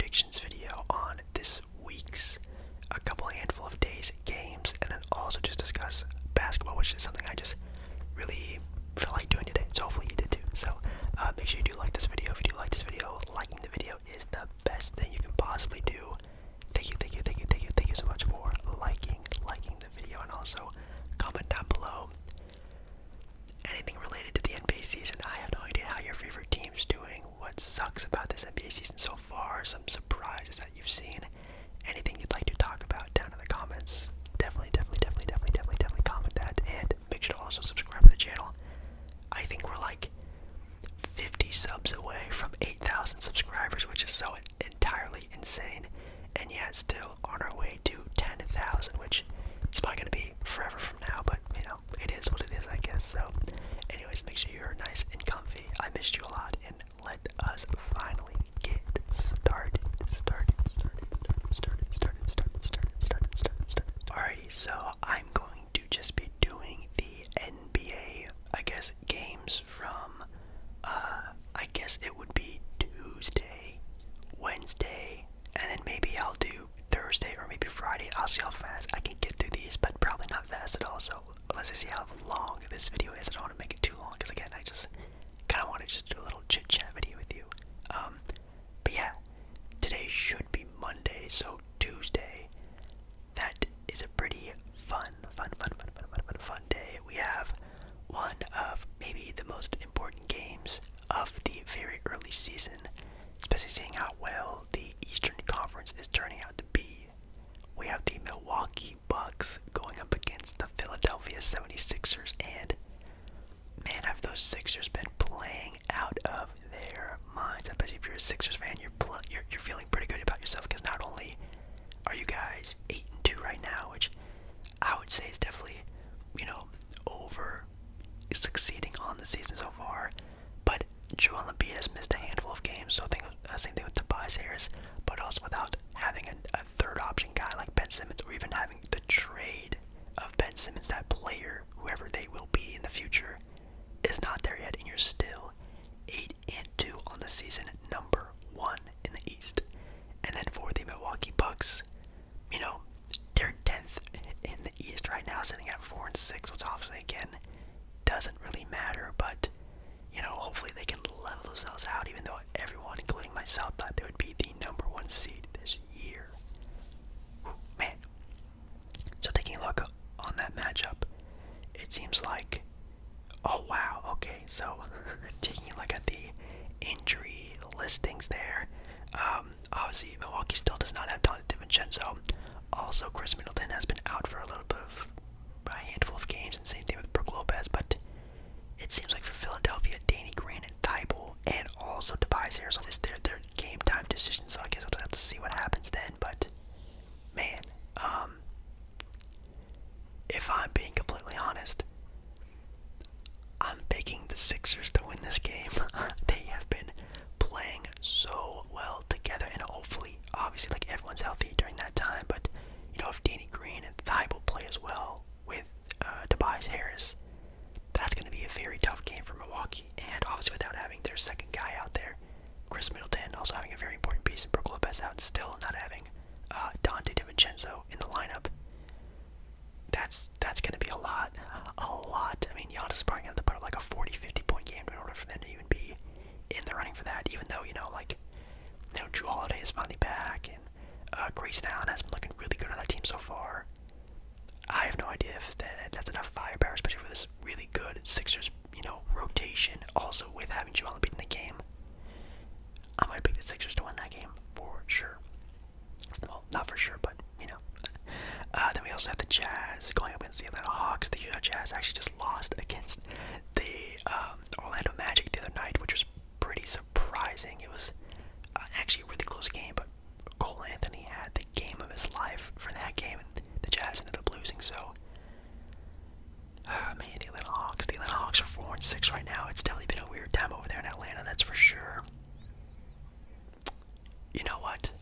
predictions video on this week's handful of days games, and then also just discuss basketball, which is something I just really feel like doing today. So hopefully you did too. So make sure you do like this video. If you do like this video, liking the video is the best thing you can possibly do. Thank you so much for liking the video, and also comment down below anything related to the NBA season. I have no idea how your favorite team's doing, what sucks about this NBA season so far, some surprises that you've seen, anything you'd like to talk about down in the comments. Definitely comment that, and make sure to also subscribe to the channel. I think we're like 50 subs away from 8,000 subscribers, which is so entirely insane. And yet still on our way to 10,000, which is probably going to be forever from now, but you know, it is what it is, I guess. So anyways, make sure you're nice and comfy. I missed you a lot, and let us finally get started. Alrighty, so I'm going to just be doing the NBA, I guess, games from, I guess it would be Tuesday, Wednesday, and then maybe I'll do Thursday or maybe Friday. I'll see how fast I can get through these, but probably not fast at all. So let's see how long this video is. I don't want to make it too long because, again, I just kind of want to just do a little chit chat video with you. But yeah, today should be Monday, so Tuesday. That is a pretty fun day. We have one of maybe the most important games of the very early season, especially seeing how well the Eastern Conference is turning out to be. We have the Milwaukee Bucks going up against the Philadelphia 76ers, and man, have those Sixers been playing out of their minds. I bet if you're a Sixers fan, you're feeling pretty good about yourself, because not only are you guys 8-2 right now, which I would say is definitely, over succeeding on the season so far, but Joel Embiid has missed a handful of games, so I think same thing with Tobias Harris, but also without having a third option guy like Ben Simmons, or even having the trade of Ben Simmons, that player, whoever they will be in the future, is not there yet, and you're still 8-2 on the season, number 1 in the East. And then for the Milwaukee Bucks, they're 10th in the East right now, sitting at 4-6, which obviously, again, doesn't really matter, but hopefully they can level themselves out, even though everyone, including myself, thought they would be the number 1 seed this year. Man. So taking a look on that matchup, it seems like, oh wow, okay, so taking a look at the injury listings there, obviously Milwaukee still does not have Donte DiVincenzo. Also, Chris Middleton has been out for a handful of games, and same thing with Brook Lopez, but it seems like for Philadelphia, Danny Green and Thibault, and also Tobias Harris, it's their game time decision, so I guess we'll have to see what happens then. But man, if I'm being completely honest, I'm picking the Sixers to win this game. They have been playing so well together, and hopefully, obviously, like, everyone's healthy during that time, but if Danny Green and Thibault play as well with Tobias Harris, that's going to be a very tough game for Milwaukee. And obviously, without having their second guy out there, Chris Middleton, also having a very important piece, and Brook Lopez out, and still not having Donte DiVincenzo in the lineup, that's going to be a lot. I mean, Giannis is probably going to have to put up like a 40-50 point game in order for them to even be in the running for that, even though, Drew Holiday is finally back, and Grayson Allen has been looking really good on that team so far. I have no idea if that's enough firepower, especially for this really good Sixers, rotation, also with having Joel Embiid in the game. I'm going to pick the Sixers to win that game for sure. Well, not for sure, but, then we also have the Jazz going up against the Atlanta Hawks. The Utah Jazz actually just lost against the Orlando Magic the other night, which was pretty surprising. It was actually a really close game, but Cole Anthony had the game of his life for that game, and the Jazz ended up losing. So, man, the Atlanta Hawks are 4-6 right now. It's definitely been a weird time over there in Atlanta, that's for sure. You know what?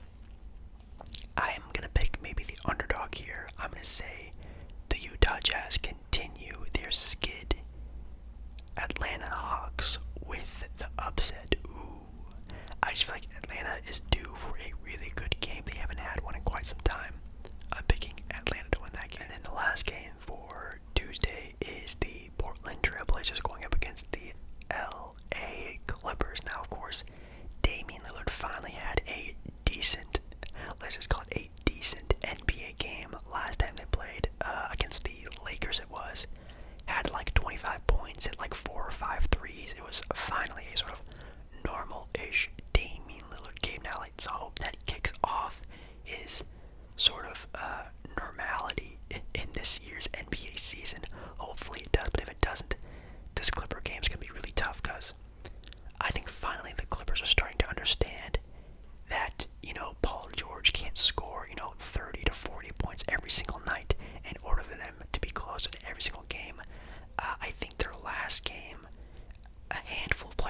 I am going to pick maybe the underdog here. I'm going to say the Utah Jazz continue their skid. Atlanta Hawks with the upset. Ooh. I just feel like Atlanta is due for a really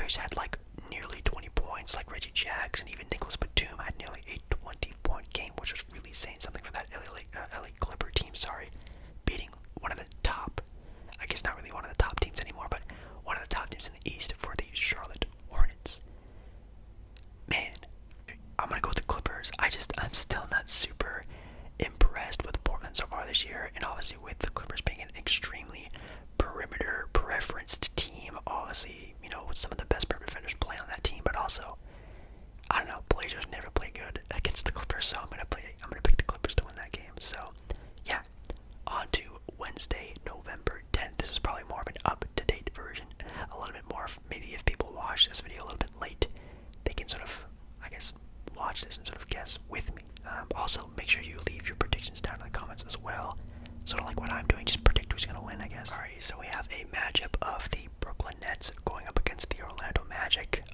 players had like nearly 20 points, like Reggie Jackson, even Nicholas Batum had nearly a 20-point game, which was really saying something for that LA Clipper team. Sorry, beating one of the top, I guess not really one of the top teams anymore, but one of the top teams in the East for the Charlotte Hornets. Man, I'm gonna go with the Clippers. I'm still not super impressed with Portland so far this year, and obviously with the Clippers being an extremely perimeter preferenced team, obviously, with some of the best perimeter defenders playing on that team, but also, I don't know, Blazers never play good against the Clippers, so I'm gonna pick the Clippers to win that game. So yeah, on to Wednesday, November 10th. This is probably more of an up-to-date version, a little bit more, maybe if people watch this video a little bit late, they can sort of, I guess, watch this and sort of guess with me. Also, make sure you leave your predictions down in the comments as well. Sort of like what I'm doing, just predict who's going to win, I guess. Alrighty, so we have a matchup of the Brooklyn Nets going up against the Orlando Magic.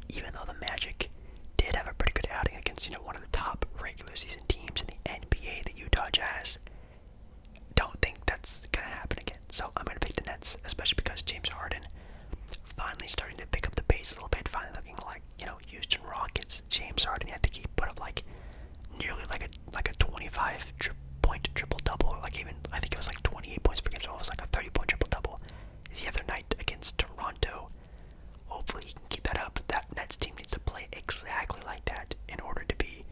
Even though the Magic did have a pretty good outing against, one of the top regular season teams in the NBA, the Utah Jazz, don't think that's going to happen again. So I'm going to pick the Nets, especially because James Harden finally starting to pick up the pace a little bit, finally looking like, Houston Rockets. James Harden had to put up like nearly like a 25-point triple-double, like even, I think it was like 28 points per game, so it was like a 30-point triple-double the other night against Toronto. Hopefully he can keep that up. That Nets team needs to play exactly like that in order to be,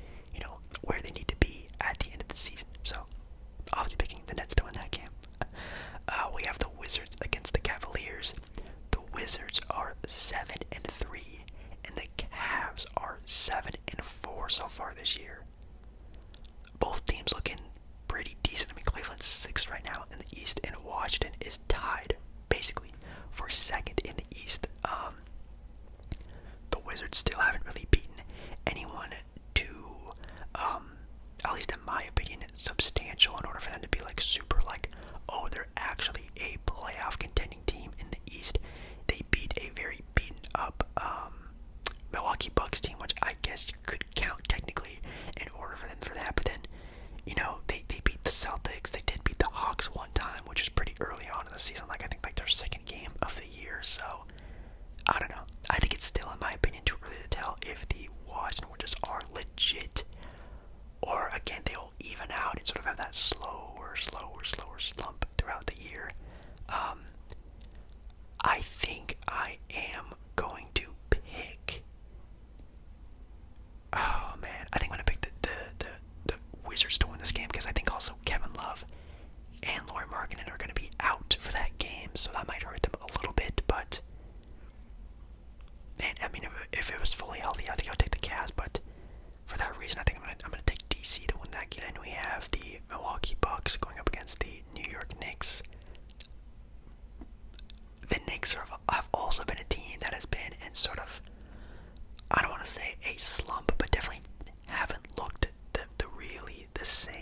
where they need to be at the end of the season. So, obviously picking the Nets to win that game. We have the Wizards against the Cavaliers. The Wizards are 7-3, and the Cavs are 7-4 so far this year. Both teams looking pretty decent. I mean, Cleveland's 6th right now in the East, and Washington is tied, basically, for 2nd in the East. The Wizards still haven't really beaten anyone to, at least in my opinion, substantial in order for them to be like super like, oh, they're actually a playoff contending team in the East. They beat a very beaten up Milwaukee Bucks team, which I guess you could count technically in order for them for that, but then, they beat the Celtics. They did beat the Hawks one time, which is pretty early on in the season, like I think like their 2nd game of the year, so I don't know. I think it's still, in my opinion, too early to tell if the Washington Wizards are legit, or again, they'll even out and sort of have that slower slump throughout the year. I think I am going to pick, oh man, I think I'm going to pick the Wizards to win this game, because I think also Kevin Love and Lauri Markkanen are going to be out for that game, so that might hurt them a little bit, but man, I mean, if it was fully healthy, I think I would take the Cavs, but for that reason, I think I'm gonna take DC to win that game. Then we have the Milwaukee Bucks going up against the New York Knicks. The Knicks have also been a team that has been in sort of, I don't want to say a slump, but definitely haven't looked the really the same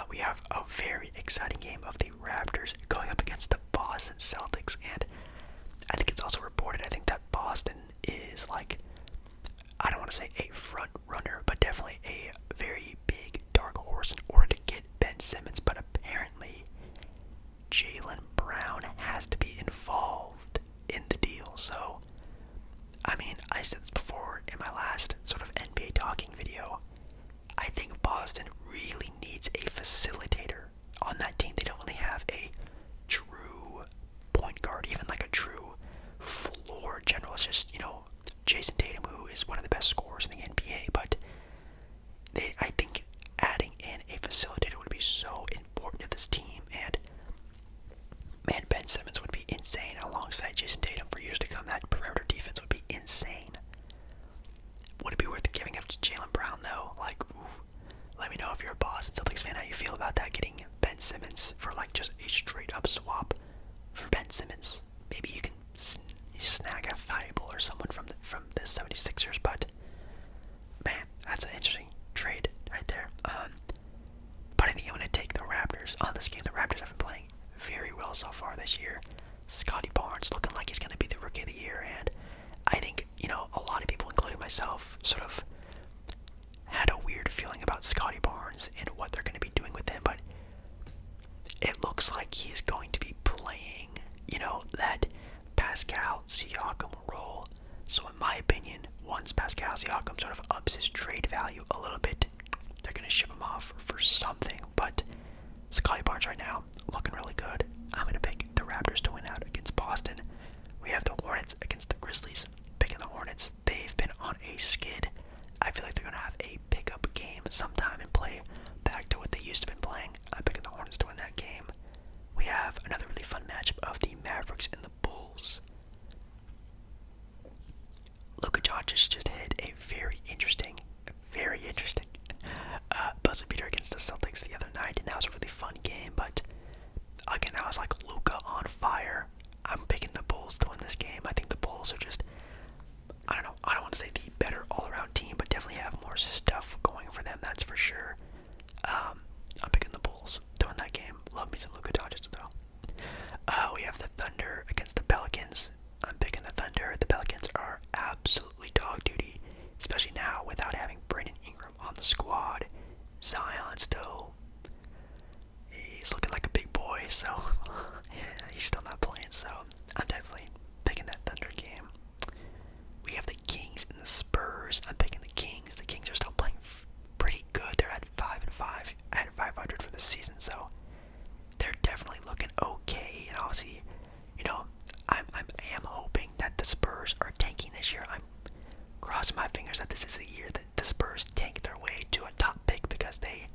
we have a very exciting game of the Raptors going up against the Boston Celtics, and I think it's also reported, I think that Boston is like, I don't want to say a front runner, but definitely a very big dark horse in order to get Ben Simmons, but apparently Jaylen Brown has to be involved in the deal. So, I mean, I said this before in my last sort of NBA talking video, I think Boston really needs a facilitator on that team. They don't really have a true point guard, even like a true floor general. It's just, Jason Tatum, who is one of the best scorers in the NBA, but I think adding in a facilitator would be so important to this team, and man, Ben Simmons would be insane alongside Jason Tatum for years to come. That perimeter defense would be insane. Would it be worth giving up to Jaylen Brown, though? Like, ooh, let me know if you're a Boston Celtics fan how you feel about that, getting Ben Simmons for like just a straight up swap for Ben Simmons. Maybe you can snag a Thibault or someone from the 76ers, but man, that's an interesting trade right there. But I think I'm going to take the Raptors on this game. The Raptors have been playing very well so far this year. Scotty Barnes looking like he's going to be the Rookie of the Year, and I think, a lot of people, including myself, sort of had a weird feeling about Scotty Barnes and what they're going to be doing with him, but it looks like he's going to be playing, that Pascal Siakam role. So in my opinion, once Pascal Siakam sort of ups his trade value a little bit, they're going to ship him off for something. But Scotty Barnes right now, looking really good. I'm going to pick the Raptors to win out against Boston. We have the Hornets against the Grizzlies. Picking the Hornets. They've been on a skid. I feel like they're going to have a pickup game sometime and play back to what they used to been playing. I'm picking the Hornets to win that game. We have another really fun matchup of the Mavericks and the Bulls. Luka Doncic just hit a very interesting buzzer beater against the Celtics the other night, and that was a really fun game. But again, that was like Luka on fire. I'm picking the Bulls to win this game. I think the Bulls are just, I don't want to say the better all-around team, but definitely have more stuff going for them, that's for sure. I'm picking the Bulls to win that game. Love me some Luka Doncic though. We have the Thunder against the Pelicans. I'm picking the Thunder. The Pelicans are absolutely dog duty, especially now without having Brandon Ingram on the squad. Zion still, he's looking like a big boy, so yeah, he's still not playing, so I'm definitely picking that Thunder game. We have the Kings and the Spurs. I'm picking the Kings. The Kings are still playing pretty good. They're at 5-5, at 500 for the season, so they're definitely looking okay. And obviously, I am hoping that the Spurs are tanking this year. I'm crossing my fingers that this is the year that the Spurs tank their way to a top pick, because they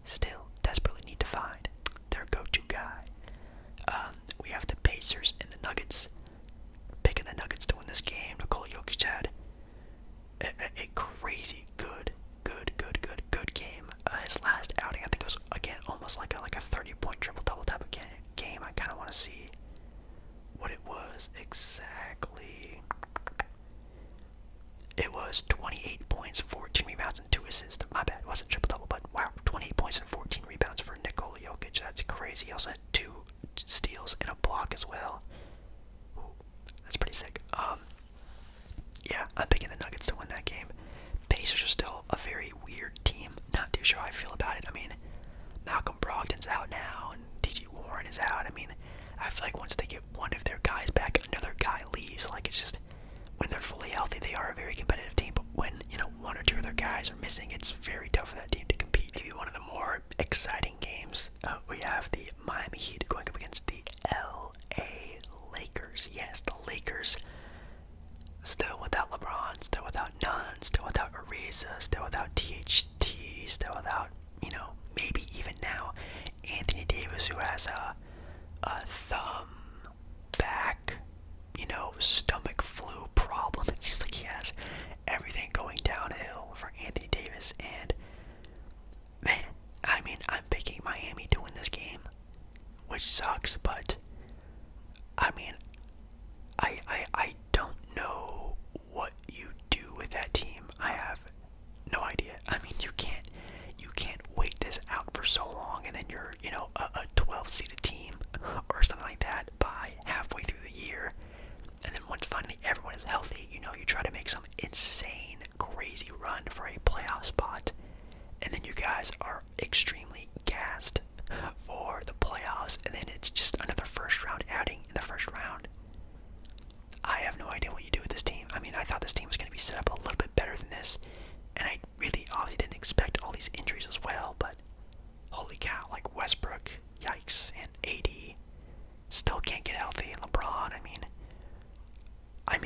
still desperately need to find their go-to guy. We have the Pacers and the Nuggets. Picking the Nuggets to win this game. Nikola Jokic had a crazy good game. His last outing, I think it was, again, almost like a 30-point triple-double type of game. I kind of want to see what it was exactly. It was 28 points, 14 rebounds, and 2 assists. My bad, it wasn't triple-double, but wow, 28 points and 14 rebounds for Nikola Jokic. That's crazy. He also had 2 steals and a block as well. Ooh, that's pretty sick. Yeah, I'm picking the Nuggets to win that game. Pacers are still a very weird team. Not too sure how I feel about it. I mean, Malcolm Brogdon's out now, and T.J. Warren is out. I mean, I feel like once they get one of their guys back, another guy leaves. Like, it's just, when they're fully healthy, they are a very competitive team. But when, one or two of their guys are missing, it's very tough for that team to compete. Maybe one of the more exciting games, we have the Miami Heat going up against the L.A. Lakers. Yes, the Lakers. Still without LeBron, still without Nunn, still without Ariza, still without THT, still without, maybe even now, Anthony Davis, who has a thumb, back, stomach flu problem. It seems like he has everything going downhill for Anthony Davis, and man, I'm picking Miami to win this game, which sucks, but I don't know what you do with that team. I have no idea. You can't wait this out for so long and then you're, a 12-seeded team or something like that by halfway through the year. And then once finally everyone is healthy, you try to make some insane, crazy run for a playoff spot. And then you guys are extremely gassed for the playoffs, and then it's just another first round outing in the first round. I have no idea what you do with this team. I mean, I thought this team was going to be set up a little bit better than this, and I really obviously didn't expect all these injuries as well, but holy cow, like Westbrook, yikes, and AD still can't get healthy, and LeBron, I mean,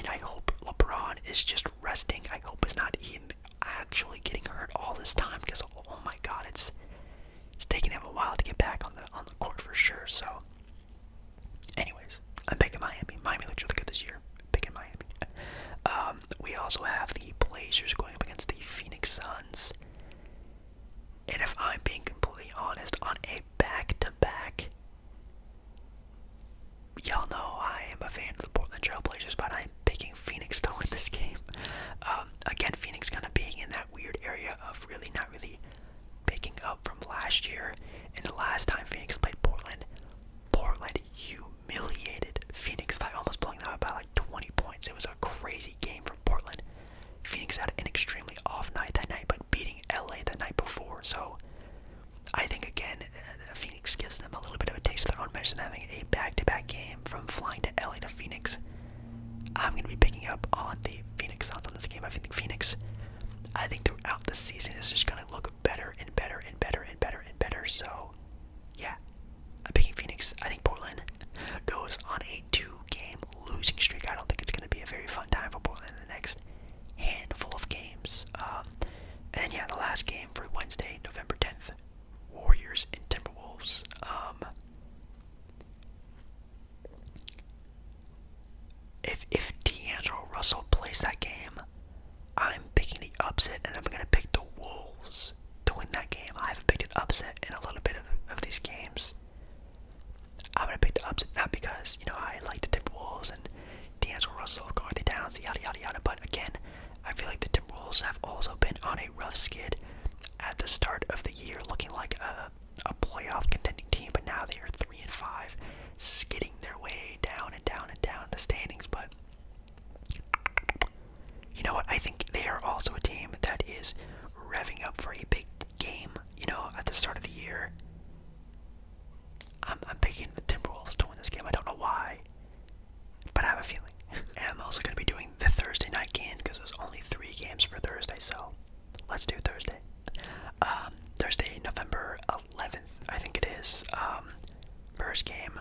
I hope LeBron is just resting. I hope it's not him actually getting hurt all this time, because oh my god, it's taking him a while to get back on the court for sure. So anyways, I'm picking Miami. Miami looks really good this year. Picking Miami. We also have the Blazers going up against the Phoenix Suns. And if I'm being completely honest, on a back-to-back, y'all know I am a fan of the Portland Trail Blazers, but I'm picking Phoenix to win this game. Again, Phoenix kind of being in that weird area of really not really picking up from last year. And the last time Phoenix played Portland humiliated Phoenix by almost blowing them out by like 20 points. It was a crazy game for Portland. Phoenix had an extremely off night that night, but beating LA the night before. So I think, again, Phoenix gives them a little bit of a taste of their own medicine, having a back-to-back game from flying to LA to Phoenix. I'm going to be picking up on the Phoenix Suns on this game. I think Phoenix, throughout the season is just going to look better and better and better and better and better. So, yeah, I'm picking Phoenix. I think Portland goes on a 2-game losing streak. I don't think it's going to be a very fun time for Portland in the next handful of games. And yeah, the last game for Wednesday, November 10th, Warriors and Timberwolves. If D'Angelo Russell plays that game, I'm picking the upset, and I'm going to pick the Wolves to win that game. I haven't picked an upset in a little bit of these games. I'm going to pick the upset, not because, I like the Timberwolves and D'Angelo Russell, Garth Towns, yada, yada, yada. But again, I feel like the Timberwolves have also been on a rough skid at the start of the year, looking like a playoff contending team, but now they are 3-5, skidding their way down and down and down the standings. But you know what? I think they are also a team that is revving up for a big game, at the start of the year. I'm picking the Timberwolves to win this game. I don't know why, but I have a feeling. And I'm also going to be doing the Thursday night game because there's only 3 games for Thursday, so let's do Thursday. Thursday, November 11th, I think it is. First game,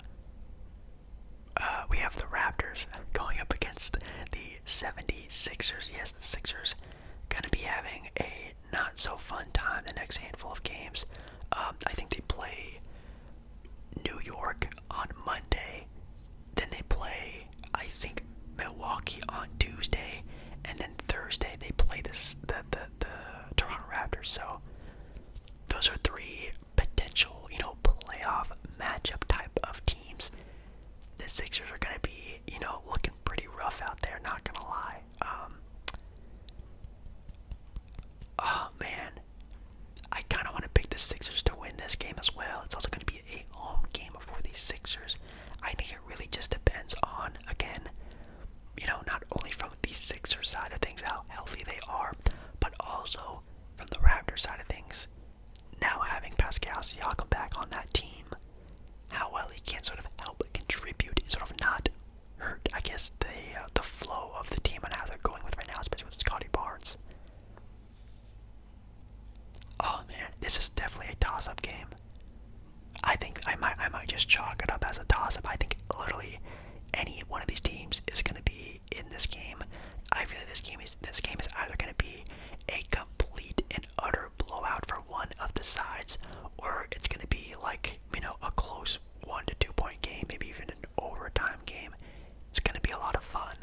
we have the Raptors going up against the 76ers. Yes, the Sixers going to be having a not so fun time the next handful of games. I think they play New York on Monday, then they play, I think, Milwaukee on Tuesday, and then Thursday they play the Toronto Raptors. So those are 3 potential, playoff matchup type of teams. The Sixers are going to be, looking pretty rough out there, not going to lie. Oh man, I kind of want to pick the Sixers to win this game as well. It's also going to be a home game for these Sixers. I think it really just depends on, again, not only from the Sixers side of things, how healthy they are, but also from the Raptors side of things. Now having Pascal Siakam back on that team, how well he can sort of help contribute and sort of not hurt, I guess, the flow of the team and how they're going with right now, especially with Scotty Barnes. Oh man, this is definitely a toss-up game. I think I might just chalk it up as a toss-up. I think literally any one of these teams is going to be in this game. I feel like this game is either going to be a complete and utter blowout for one of the sides, or it's going to be like, a close 1 to 2 point game, maybe even an overtime game. It's going to be a lot of fun.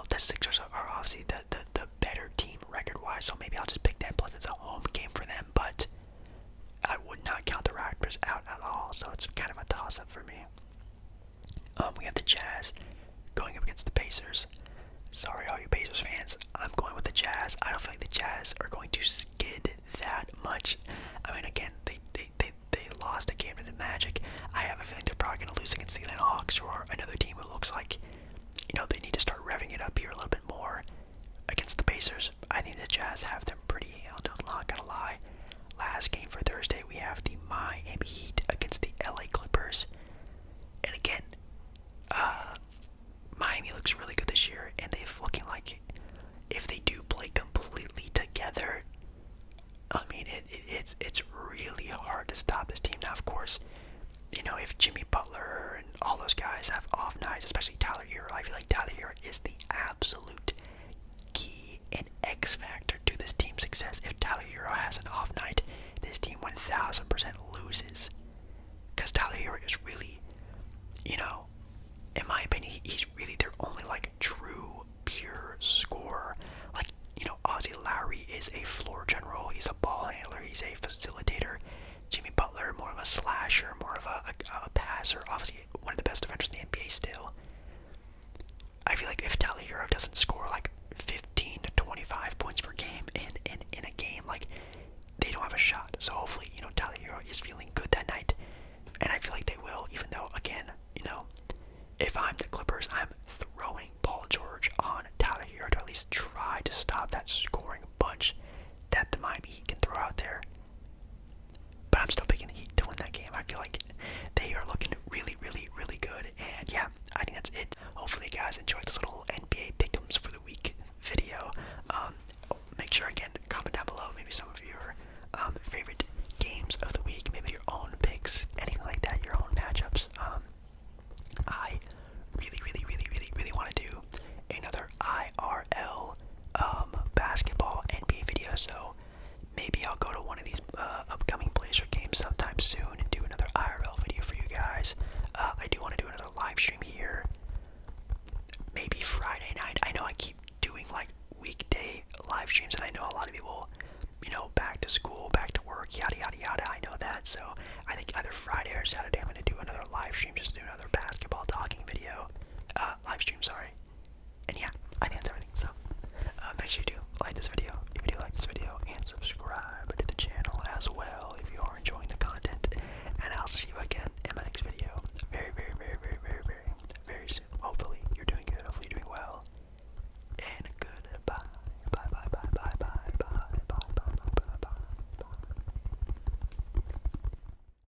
The Sixers are obviously the better team record-wise, so maybe I'll just pick them, plus it's a home game for them, but I would not count the Raptors out at all, so it's kind of a toss-up for me. We have the Jazz going up against the Pacers. Sorry, all you Pacers fans, I'm going with the Jazz. I don't feel like the Jazz are going to skid that much. I mean, again, they really hard to stop this team. Now, of course, if Jimmy Butler and all those guys have off nights, especially Tyler Hero, I feel like Tyler Hero is the absolute key and X factor to this team's success. If Tyler Hero has an off night, this team 1000% loses. Because Tyler Hero is really, in my opinion, he's really their only true pure scorer. Ozzie Lowry is a floor general, he's a ball handler, he's a facilitator. Jimmy Butler, more of a slasher, more of a passer, obviously one of the best defenders in the NBA still. I feel like if Tyler Hero doesn't score 15 to 25 points per game in a game, they don't have a shot. So hopefully, Tyler Hero is feeling good that night, and I feel like they will, even though, again, if I'm the Clippers, I'm throwing Paul George on Tyler Hero to at least try to stop that scoring bunch that the Miami Heat can throw out there. But I'm still picking the Heat to win that game. I feel like they are looking really, really, really good. And yeah, I think that's it. Hopefully you guys enjoyed this little NBA pick'ems for the week video. Make sure, again, comment down below maybe some of your favorite games of the week, maybe your own picks, anything like that, your own matchups. I really, really, really, really, really want to do another IRL basketball NBA video, so maybe I'll go to one of these upcoming Blazer games sometime soon and do another IRL video for you guys. I do want to do another live stream here, maybe Friday night. I know I keep doing weekday live streams, and I know a lot of people, back to school, back to work, yada yada yada. I know that, so I think either Friday or Saturday I'm gonna do another live stream, just do another basketball talking video, live stream. Sorry.